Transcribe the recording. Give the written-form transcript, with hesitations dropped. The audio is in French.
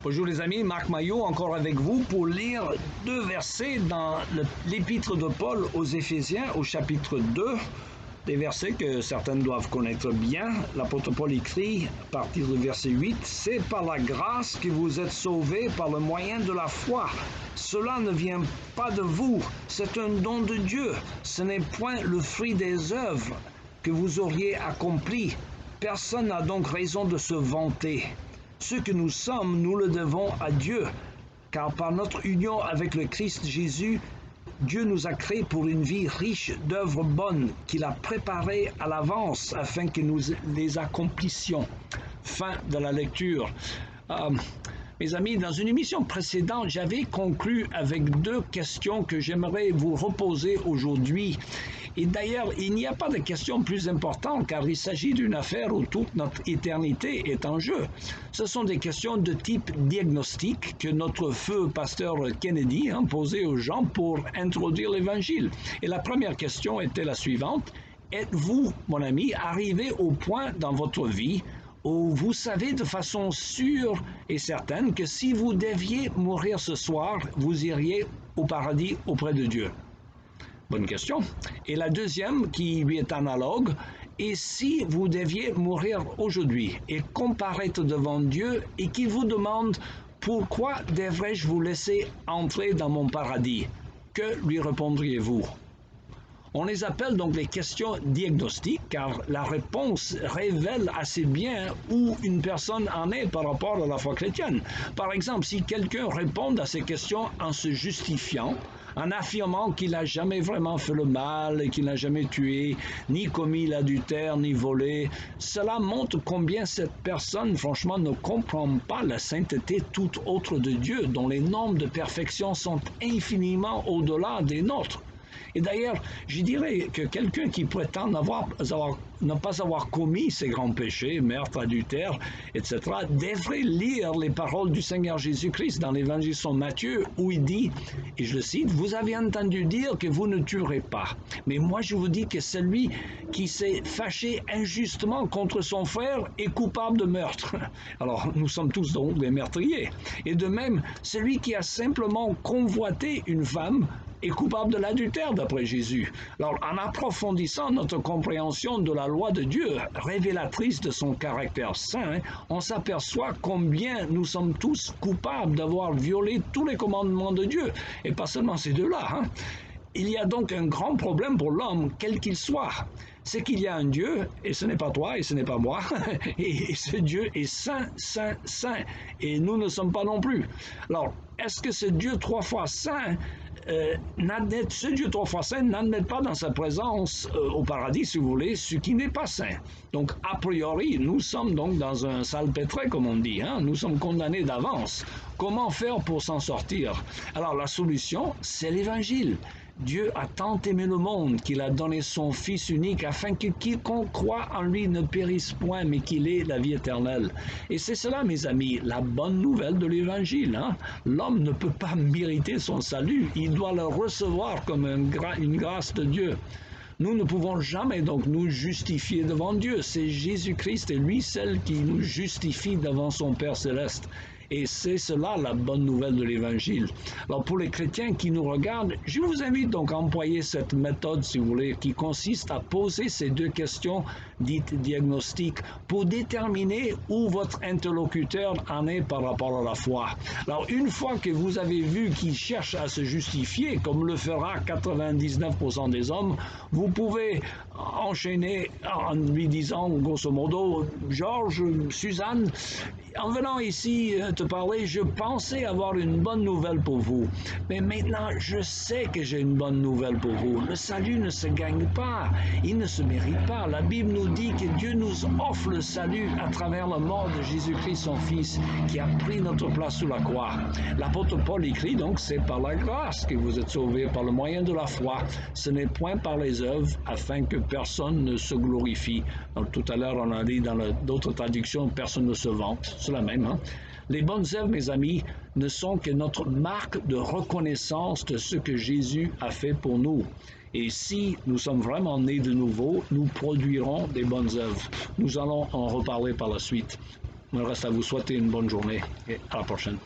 Bonjour les amis, Marc Maillot encore avec vous pour lire deux versets dans l'épître de Paul aux Éphésiens au chapitre 2, des versets que certains doivent connaître bien. L'apôtre Paul écrit à partir du verset 8, « C'est par la grâce que vous êtes sauvés par le moyen de la foi. Cela ne vient pas de vous, c'est un don de Dieu. Ce n'est point le fruit des œuvres que vous auriez accompli. Personne n'a donc raison de se vanter. Ce que nous sommes, nous le devons à Dieu, car par notre union avec le Christ Jésus, Dieu nous a créés pour une vie riche d'œuvres bonnes qu'il a préparées à l'avance afin que nous les accomplissions. » Fin de la lecture. Mes amis, dans une émission précédente, j'avais conclu avec deux questions que j'aimerais vous reposer aujourd'hui. Et d'ailleurs, il n'y a pas de question plus importante car il s'agit d'une affaire où toute notre éternité est en jeu. Ce sont des questions de type diagnostic que notre feu pasteur Kennedy a posé aux gens pour introduire l'Évangile. Et la première question était la suivante. Êtes-vous, mon ami, arrivé au point dans votre vie où vous savez de façon sûre et certaine que si vous deviez mourir ce soir, vous iriez au paradis auprès de Dieu? Bonne question. Et la deuxième, qui lui est analogue, et si vous deviez mourir aujourd'hui et comparaître devant Dieu et qu'il vous demande « Pourquoi devrais-je vous laisser entrer dans mon paradis ?» Que lui répondriez-vous? On les appelle donc les questions diagnostiques car la réponse révèle assez bien où une personne en est par rapport à la foi chrétienne. Par exemple, si quelqu'un répond à ces questions en se justifiant, en affirmant qu'il n'a jamais vraiment fait le mal et qu'il n'a jamais tué, ni commis l'adultère, ni volé, cela montre combien cette personne, franchement, ne comprend pas la sainteté toute autre de Dieu, dont les normes de perfection sont infiniment au-delà des nôtres. Et d'ailleurs, je dirais que quelqu'un qui prétend ne pas avoir commis ces grands péchés, meurtre, adultère, etc., devrait lire les paroles du Seigneur Jésus-Christ dans l'Évangile selon Matthieu, où il dit, et je le cite, « Vous avez entendu dire que vous ne tuerez pas. Mais moi je vous dis que celui qui s'est fâché injustement contre son frère est coupable de meurtre. » Alors, nous sommes tous donc des meurtriers. Et de même, celui qui a simplement convoité une femme est coupable de l'adultère d'après Jésus. Alors, en approfondissant notre compréhension de la loi de Dieu, révélatrice de son caractère saint, on s'aperçoit combien nous sommes tous coupables d'avoir violé tous les commandements de Dieu, et pas seulement ces deux-là. Il y a donc un grand problème pour l'homme, quel qu'il soit. C'est qu'il y a un Dieu, et ce n'est pas toi, et ce n'est pas moi, et ce Dieu est saint, saint, saint, et nous ne sommes pas non plus. Alors, est-ce que ce Dieu trois fois saint ce Dieu trois fois saint n'admet pas dans sa présence au paradis, si vous voulez, ce qui n'est pas saint. Donc, a priori, nous sommes donc dans un salpêtré, comme on dit. Nous sommes condamnés d'avance. Comment faire pour s'en sortir? Alors, la solution, c'est l'Évangile. Dieu a tant aimé le monde qu'il a donné son Fils unique afin que quiconque croit en lui ne périsse point, mais qu'il ait la vie éternelle. Et c'est cela, mes amis, la bonne nouvelle de l'Évangile. L'homme ne peut pas mériter son salut, il doit le recevoir comme une grâce de Dieu. Nous ne pouvons jamais donc nous justifier devant Dieu. C'est Jésus-Christ et lui seul qui nous justifie devant son Père céleste. Et c'est cela la bonne nouvelle de l'Évangile. Alors pour les chrétiens qui nous regardent, je vous invite donc à employer cette méthode, si vous voulez, qui consiste à poser ces deux questions dites diagnostiques pour déterminer où votre interlocuteur en est par rapport à la foi. Alors une fois que vous avez vu qu'il cherche à se justifier, comme le fera 99% des hommes, vous pouvez enchaîner en lui disant, grosso modo, « Georges, Suzanne, en venant ici te parler, je pensais avoir une bonne nouvelle pour vous. Mais maintenant, je sais que j'ai une bonne nouvelle pour vous. Le salut ne se gagne pas. Il ne se mérite pas. La Bible nous dit que Dieu nous offre le salut à travers la mort de Jésus-Christ, son Fils, qui a pris notre place sous la croix. L'apôtre Paul écrit donc, c'est par la grâce que vous êtes sauvés, par le moyen de la foi. Ce n'est point par les œuvres, afin que personne ne se glorifie. Donc tout à l'heure, on a dit dans d'autres traductions, personne ne se vante. C'est la même. Les bonnes œuvres, mes amis, ne sont que notre marque de reconnaissance de ce que Jésus a fait pour nous. Et si nous sommes vraiment nés de nouveau, nous produirons des bonnes œuvres. Nous allons en reparler par la suite. Il me reste à vous souhaiter une bonne journée et à la prochaine.